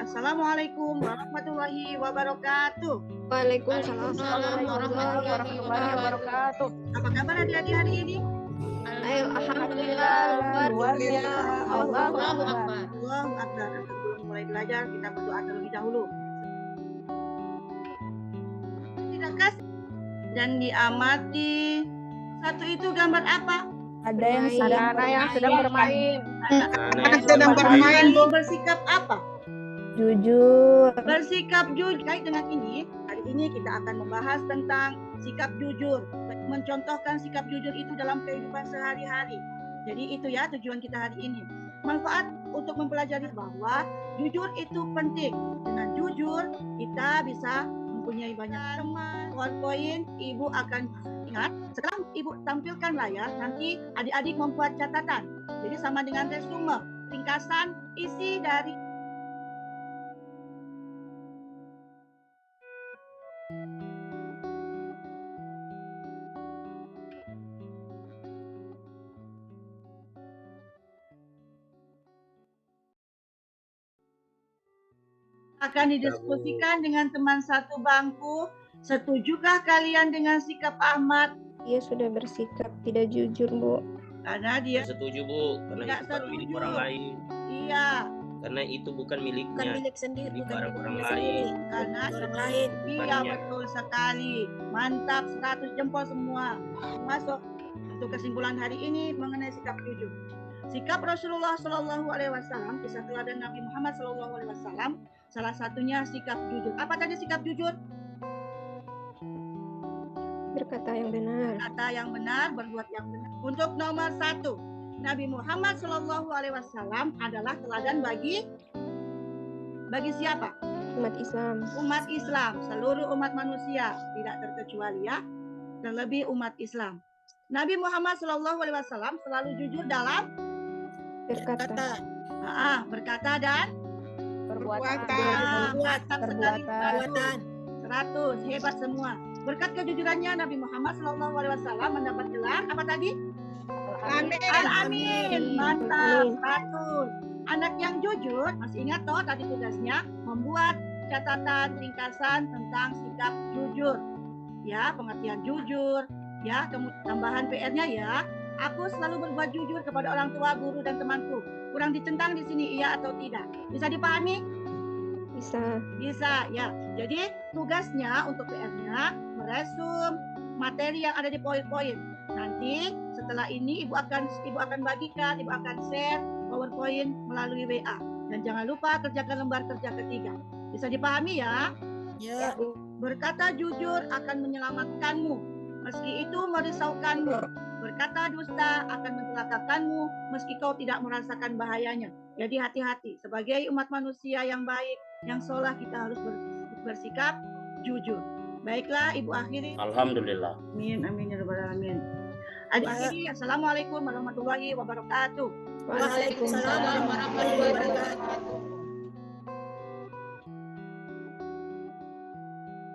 Assalamualaikum warahmatullahi wabarakatuh. Waalaikumsalam warahmatullahi wabarakatuh. Apa kabar adik-adik hari ini? Alhamdulillah luar biasa. Allahu Akbar. Allahu Akbar. Sebelum mulai belajar kita berdoa terlebih dahulu. Tidak kasih dan diamati. Satu itu gambar apa? Ada yang sedang bermain. Sedang bermain. Bersikap apa? Jujur. Bersikap jujur. Kait dengan ini, hari ini kita akan membahas tentang sikap jujur. Mencontohkan sikap jujur itu dalam kehidupan sehari-hari. Jadi itu ya tujuan kita hari ini. Manfaat untuk mempelajari bahwa jujur itu penting. Dengan jujur kita bisa mempunyai banyak teman. Poin-poin ibu akan ingat. Sekarang ibu tampilkan layar. Nanti adik-adik membuat catatan. Jadi sama dengan resume, ringkasan isi dari akan didiskusikan dengan teman satu bangku. Setujukah kalian dengan sikap Ahmad? Dia sudah bersikap tidak jujur, Bu. Karena dia setuju, Bu, karena tidak itu bukan milik setuju. orang lain. Iya, Karena itu bukan miliknya. Bukan milik sendiri, Milik bukan orang milik lain. sendiri. karena Orang lain. iya betul sekali. Mantap, 100 jempol semua. Masuk untuk kesimpulan hari ini mengenai sikap jujur. Sikap Rasulullah Shallallahu Alaihi Wasallam, kisah teladan Nabi Muhammad Shallallahu Alaihi Wasallam, salah satunya sikap jujur. Apa tadi sikap jujur? Berkata yang benar. Kata yang benar, berbuat yang benar. Untuk nomor 1, Nabi Muhammad Shallallahu Alaihi Wasallam adalah teladan bagi siapa? Umat Islam. Umat Islam, seluruh umat manusia, tidak terkecuali ya, terlebih umat Islam. Nabi Muhammad Shallallahu Alaihi Wasallam selalu jujur dalam Berkata. berkata dan Perbuatan. mantap sekali. Perbuatan. 100, hebat semua. Berkat kejujurannya Nabi Muhammad Shallallahu Alaihi Wasallam mendapat gelar apa tadi? Al-Amin. Mantap. 100. Anak yang jujur, masih ingat toh tadi tugasnya membuat catatan ringkasan tentang sikap jujur. Ya, pengertian jujur. Ya, tambahan PR-nya ya. Aku selalu berbuat jujur kepada orang tua, guru dan temanku. Kurang dicentang di sini iya atau tidak? Bisa dipahami? Bisa ya. Jadi tugasnya untuk PR-nya meresum materi yang ada di poin-poin. Nanti setelah ini ibu akan bagikan, ibu akan share PowerPoint melalui WA. Dan jangan lupa kerjakan lembar kerja ketiga. Bisa dipahami ya? Ya. Berkata jujur akan menyelamatkanmu, meski itu merisaukanmu. Berkata dusta akan mencelakakanmu, meski kau tidak merasakan bahayanya. Jadi hati-hati. Sebagai umat manusia yang baik, yang sholah, kita harus bersikap jujur. Baiklah, ibu akhiri. Alhamdulillah. Amin, amin ya rabbal alamin. Adik-adik, assalamualaikum warahmatullahi wabarakatuh. Waalaikumsalam warahmatullahi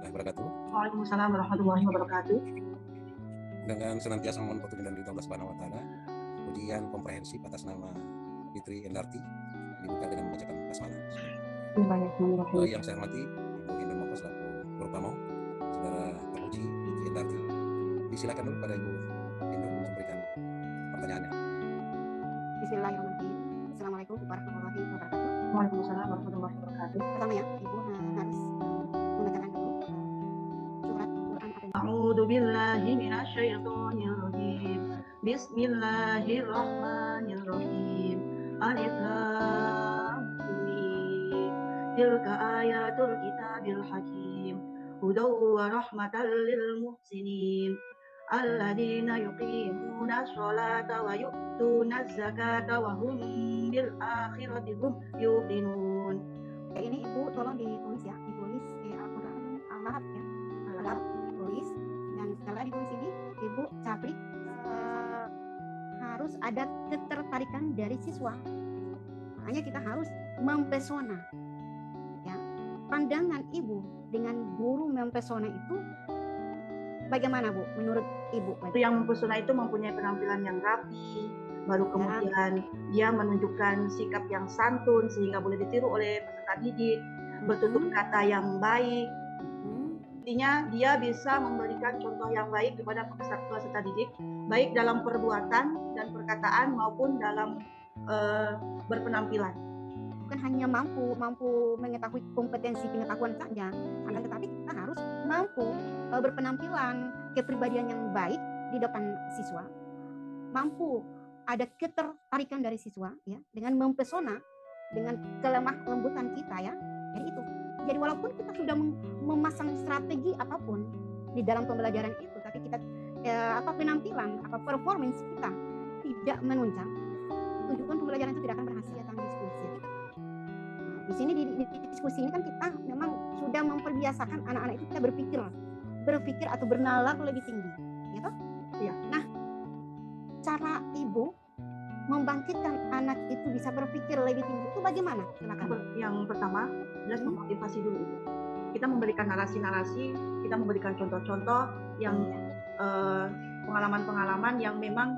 wabarakatuh. Waalaikumsalam warahmatullahi wabarakatuh. Dengan senantiasa memohon petunjuk dari Allah Subhanahu wa taala. Ujian komprehensif atas nama Fitri Endarti dibuka dengan membacakan basmalah. Yang saya hormati Ibu Indra Moko selaku Guru Pamong, Saudara terpuji Fitri Endarti. Disilakan dulu pada Ibu Indra untuk memberikan pertanyaannya. Bismillahirrahmanirrahim. Assalamualaikum warahmatullahi wabarakatuh. Waalaikumsalam warahmatullahi wabarakatuh. Pertama ya, Ibu harus membacakan dulu surat Quran apa? A'udzu billahi minasyaitonir rajim. Bismillahirrahmanirrahim. Alif lam mim. Tilka ayatul kitabil hakim. Hudaw wa rahmatan lil muhsinin. Alladzina yuqimuna sholata wa yu'tuna zakata wa hum bil akhirati hum yuqinun. Ini Ibu tolong ditulis ya, ditulis Al-Quran Al-Lahab ya. Al-Lahab ditulis, dan setelah ditulis ini Ibu caplik harus ada ketertarikan dari siswa. Makanya kita harus mempesona. Ya. Pandangan Ibu dengan guru mempesona itu bagaimana, Bu? Menurut Ibu? Yang mempesona itu mempunyai penampilan yang rapi, baru kemudian dia menunjukkan sikap yang santun sehingga boleh ditiru oleh peserta peserta didik, bertutur kata yang baik. Intinya dia bisa memberikan contoh yang baik kepada peserta didik, baik dalam perbuatan dan perkataan maupun dalam berpenampilan. Bukan hanya mampu mengetahui kompetensi pengetahuan saja, akan tetapi kita harus mampu berpenampilan kepribadian yang baik di depan siswa, mampu ada ketertarikan dari siswa ya, dengan mempesona dengan kelemah lembutan kita ya. Jadi itu. Jadi walaupun kita sudah memasang strategi apapun di dalam pembelajaran itu, tapi kita penampilan performance kita tidak menunjang, tujuan pembelajaran itu tidak akan berhasil ya, diskusi. Nah, di sini di diskusi ini kan kita memang sudah memperbiasakan anak-anak itu kita berpikir atau bernalar lebih tinggi, gitu. Iya. Nah, cara ibu membangkitkan anak itu bisa berpikir lebih tinggi itu bagaimana? Silakan. Yang pertama, jelas memotivasi dulu itu. Kita memberikan narasi-narasi, kita memberikan contoh-contoh yang pengalaman-pengalaman yang memang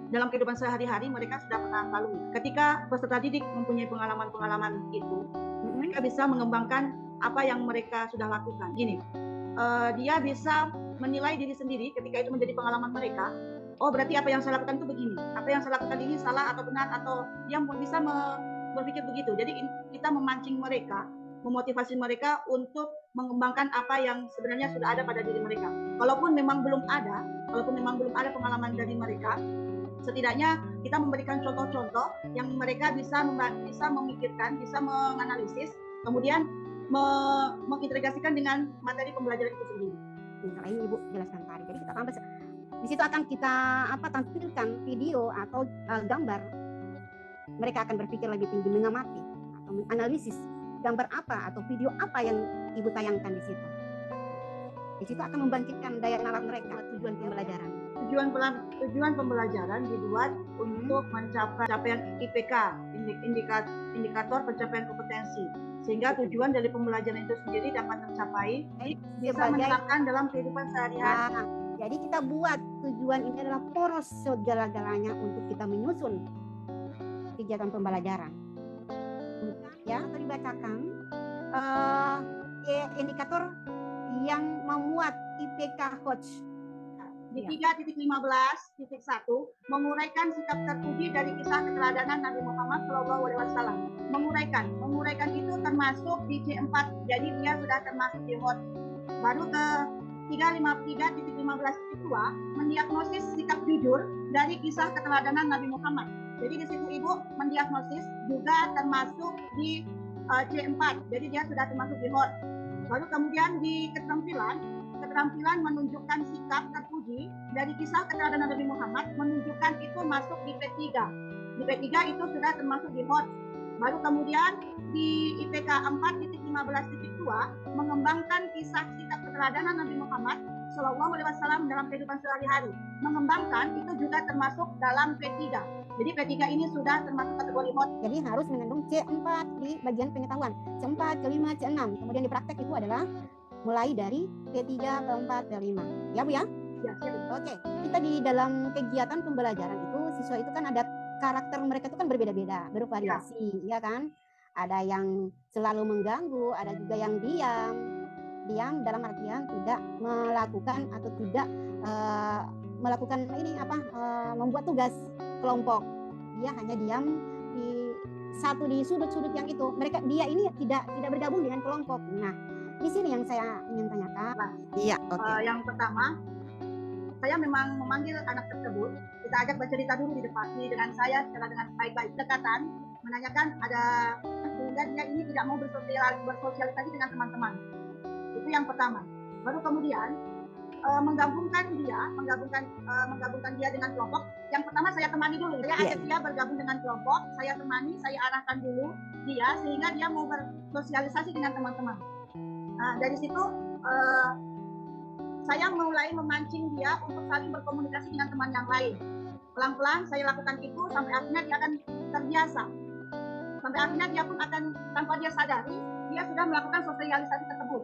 dalam kehidupan sehari-hari mereka sudah pernah lalui. Ketika peserta didik mempunyai pengalaman-pengalaman itu, mereka bisa mengembangkan apa yang mereka sudah lakukan. Gini, dia bisa menilai diri sendiri ketika itu menjadi pengalaman mereka. Oh, berarti apa yang saya lakukan itu begini. Apa yang saya lakukan ini salah atau benar, atau dia bisa berpikir begitu. Jadi kita memancing mereka, memotivasi mereka untuk mengembangkan apa yang sebenarnya sudah ada pada diri mereka. Walaupun memang belum ada pengalaman dari mereka, setidaknya kita memberikan contoh-contoh yang mereka bisa memikirkan, bisa menganalisis, kemudian mengintegrasikan dengan materi pembelajaran itu sendiri. Nah, ini Ibu jelaskan tadi. Jadi kita tambah di situ akan kita tampilkan video atau gambar. Mereka akan berpikir lebih tinggi, mengamati atau menganalisis gambar apa atau video apa yang Ibu tayangkan di situ. Di situ akan membangkitkan daya nalar mereka, tujuan pembelajaran. Tujuan pembelajaran dibuat untuk mencapai capaian IPK, indikator pencapaian kompetensi, sehingga tujuan dari pembelajaran itu sendiri dapat tercapai, bisa menerapkan dalam kehidupan sehari-hari. Jadi kita buat tujuan ini adalah poros segala-galanya untuk kita menyusun kegiatan pembelajaran. Ya, tadi dibacakan indikator yang memuat IPK coach. Di 3.15.1 menguraikan sikap terpuji dari kisah keteladanan Nabi Muhammad SAW. Menguraikan itu termasuk di C4, jadi dia sudah termasuk di HOT. Baru ke 3.15.2 mendiagnosis sikap jujur dari kisah keteladanan Nabi Muhammad. Jadi di situ Ibu mendiagnosis juga termasuk di C4, jadi dia sudah termasuk di HOT. Lalu kemudian di keterampilan menunjukkan sikap terpuji dari kisah keteladanan Nabi Muhammad, menunjukkan itu masuk di P3. Di P3 itu sudah termasuk di HOT. Baru kemudian di IPK 4.15.2 mengembangkan kisah sikap keteladanan Nabi Muhammad SAW dalam kehidupan sehari-hari. Mengembangkan itu juga termasuk dalam P3. Jadi P3 ini sudah termasuk kategori HOT. Jadi harus mengandung C4 di bagian pengetahuan. C4, C5, C6. Kemudian di praktek itu adalah mulai dari P3, P4, P5. Ya Bu ya? Ya, siap. Oke. Kita di dalam kegiatan pembelajaran itu, siswa itu kan ada karakter mereka itu kan berbeda-beda, bervariasi, ya kan? Ada yang selalu mengganggu, ada juga yang diam. Diam dalam artian tidak melakukan atau tidak melakukan membuat tugas kelompok. Dia hanya diam di sudut-sudut yang itu. Dia ini tidak bergabung dengan kelompok. Nah, di sini yang saya ingin tanyakan. Iya, oke. Yang pertama, saya memang memanggil anak tersebut. Kita ajak bercerita dulu dengan saya secara dengan baik-baik, dekatan, menanyakan ada sehingga dia ini tidak mau bersosialisasi dengan teman-teman. Itu yang pertama. Baru kemudian menggabungkan dia dengan kelompok. Yang pertama saya temani dulu. Saya ajak dia bergabung dengan kelompok. Saya temani, saya arahkan dulu dia sehingga dia mau bersosialisasi dengan teman-teman. Nah, dari situ saya mulai memancing dia untuk saling berkomunikasi dengan teman yang lain. Pelan-pelan saya lakukan itu sampai akhirnya dia akan terbiasa. Sampai akhirnya dia pun akan, tanpa dia sadari, dia sudah melakukan sosialisasi tersebut.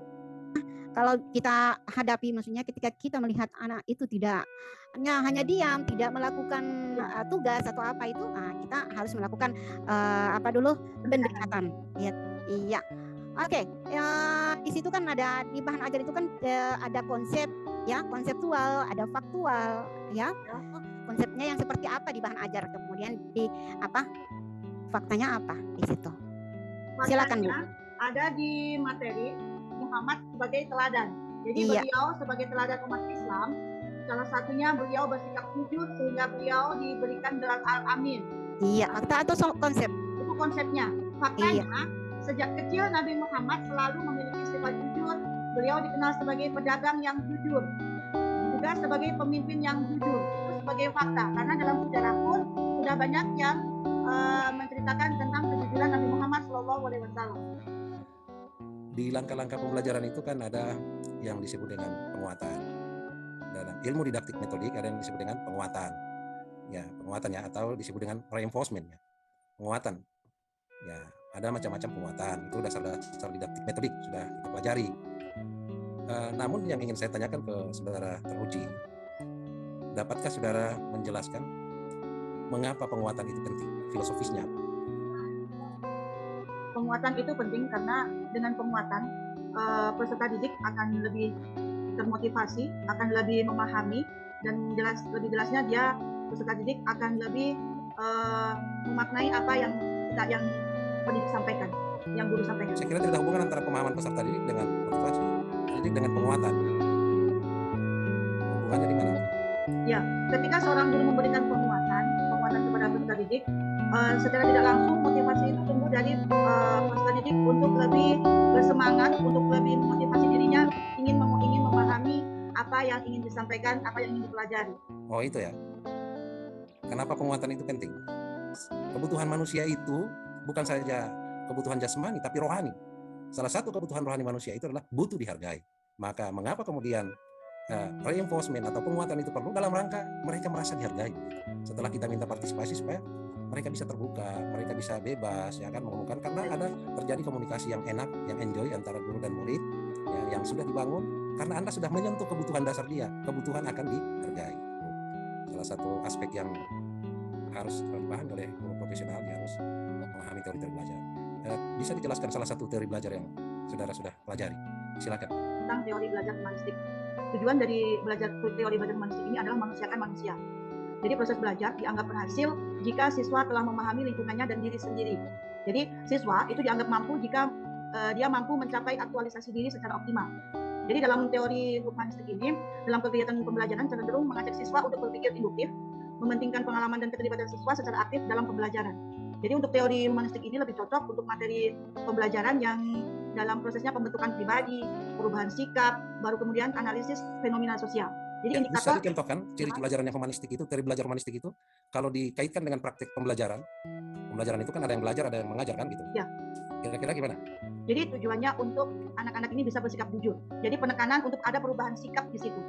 Kalau kita hadapi, maksudnya ketika kita melihat anak itu tidak hanya diam, tidak melakukan tugas atau apa itu, kita harus melakukan pendekatan. Ya. Iya. Oke, ya, di situ kan ada di bahan ajar itu kan ada konsep ya, konseptual, ada faktual ya. Konsepnya yang seperti apa di bahan ajar, kemudian di apa? Faktanya apa di situ? Silakan, Bu. Faktanya ada di materi Muhammad sebagai teladan. Jadi Iya. beliau sebagai teladan umat Islam, salah satunya beliau bersikap jujur sehingga beliau diberikan gelar Al-Amin. Iya, fakta atau konsep? Itu konsepnya. Faktanya, sejak kecil Nabi Muhammad selalu memiliki sifat jujur. Beliau dikenal sebagai pedagang yang jujur, juga sebagai pemimpin yang jujur. Itu sebagai fakta, karena dalam sejarah pun sudah banyak yang menceritakan tentang kejujuran Nabi Muhammad SAW. Di langkah-langkah pembelajaran itu kan ada yang disebut dengan penguatan. Dalam ilmu didaktik metodik ada yang disebut dengan penguatan. Ya, penguatannya atau disebut dengan reinforcement ya. Penguatan. Ya, ada macam-macam penguatan. Itu dasar-dasar didaktik metodik sudah kita pelajari. Namun yang ingin saya tanyakan ke saudara teruji, dapatkah saudara menjelaskan mengapa penguatan itu penting? Filosofisnya. Penguatan itu penting karena dengan penguatan peserta didik akan lebih termotivasi, akan lebih memahami, dan lebih jelasnya dia peserta didik akan lebih memaknai apa yang pendidik sampaikan, yang guru sampaikan. Saya kira tidak ada hubungan antara pemahaman peserta didik dengan motivasi, didik dengan penguatan. Hubungannya di mana? Ya, ketika seorang guru memberikan penguatan kepada peserta didik, secara tidak langsung motivasi itu tumbuh dari peserta didik untuk lebih bersemangat, untuk lebih memotivasi dirinya, ingin memahami apa yang ingin disampaikan, apa yang ingin dipelajari. Oh itu ya. Kenapa penguatan itu penting? Kebutuhan manusia itu bukan saja kebutuhan jasmani, tapi rohani. Salah satu kebutuhan rohani manusia itu adalah butuh dihargai. Maka mengapa kemudian reinforcement atau penguatan itu perlu dalam rangka mereka merasa dihargai. Setelah kita minta partisipasi supaya mereka bisa terbuka, mereka bisa bebas, ya kan, mengumumkan, karena ada terjadi komunikasi yang enak, yang enjoy antara guru dan murid, ya, yang sudah dibangun karena Anda sudah menyentuh kebutuhan dasar dia, kebutuhan akan dihargai. Salah satu aspek yang harus dipahami oleh guru profesional, dia harus memahami teori-teori belajar. Bisa dijelaskan salah satu teori belajar yang saudara sudah pelajari? Silakan. Tentang teori belajar humanistik. Tujuan dari belajar teori belajar humanistik ini adalah manusiakan manusia. Jadi proses belajar dianggap berhasil jika siswa telah memahami lingkungannya dan diri sendiri. Jadi siswa itu dianggap mampu jika dia mampu mencapai aktualisasi diri secara optimal. Jadi dalam teori humanistik ini, dalam kegiatan pembelajaran cenderung mengajak siswa untuk berpikir induktif, mementingkan pengalaman dan keterlibatan siswa secara aktif dalam pembelajaran. Jadi untuk teori humanistik ini lebih cocok untuk materi pembelajaran yang dalam prosesnya pembentukan pribadi, perubahan sikap, baru kemudian analisis fenomena sosial. Jadi ya, indikator, bisa dicontohkan ciri pelajaran yang humanistik itu, teori belajar humanistik itu, kalau dikaitkan dengan praktik pembelajaran itu kan ada yang belajar, ada yang mengajar kan gitu. Ya. Kira-kira gimana? Jadi tujuannya untuk anak-anak ini bisa bersikap jujur. Jadi penekanan untuk ada perubahan sikap di situ.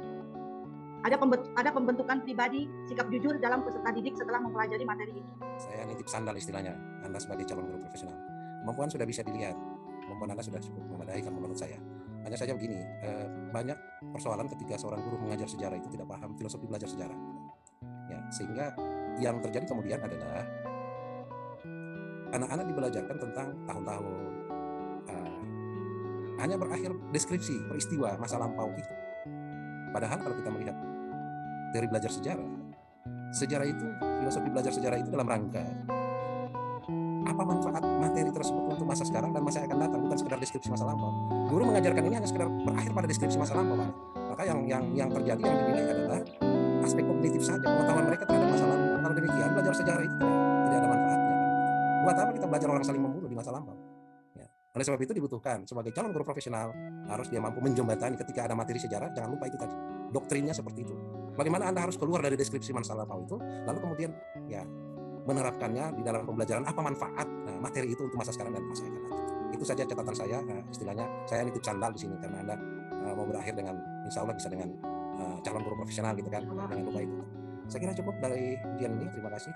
Ada pembentukan pribadi, sikap jujur dalam peserta didik setelah mempelajari materi ini. Saya nitip sandal istilahnya, Anda sebagai calon guru profesional. Kemampuan sudah bisa dilihat, kemampuan Anda sudah cukup memadai kalau menurut saya. Hanya saja begini, banyak persoalan ketika seorang guru mengajar sejarah itu tidak paham filosofi belajar sejarah. Ya, sehingga yang terjadi kemudian adalah anak-anak dibelajarkan tentang tahun-tahun, hanya berakhir deskripsi peristiwa masa lampau itu. Padahal kalau kita melihat teori belajar sejarah itu, filosofi belajar sejarah itu dalam rangka apa manfaat materi tersebut untuk masa sekarang dan masa yang akan datang, bukan sekedar deskripsi masa lampau. Guru mengajarkan ini hanya sekedar berakhir pada deskripsi masa lampau, Pak. Maka yang terjadi, yang dinilai adalah aspek kognitif saja, pengetahuan mereka terhadap masa lampau. Kalau demikian, belajar sejarah itu tidak ada manfaatnya. Buat apa kita belajar orang saling membunuh di masa lampau? Ya. Oleh sebab itu dibutuhkan sebagai calon guru profesional harus dia mampu menjembatani ketika ada materi sejarah, jangan lupa itu tadi, doktrinnya seperti itu. Bagaimana Anda harus keluar dari deskripsi masa lampau itu, lalu kemudian ya menerapkannya di dalam pembelajaran, apa manfaat materi itu untuk masa sekarang dan masa yang akan datang. Itu saja catatan saya, istilahnya saya nitip sandal di sini karena Anda mau berakhir dengan, insya Allah bisa dengan calon guru profesional gitu kan, jangan lupa itu. Saya kira cukup dari ujian ini, terima kasih.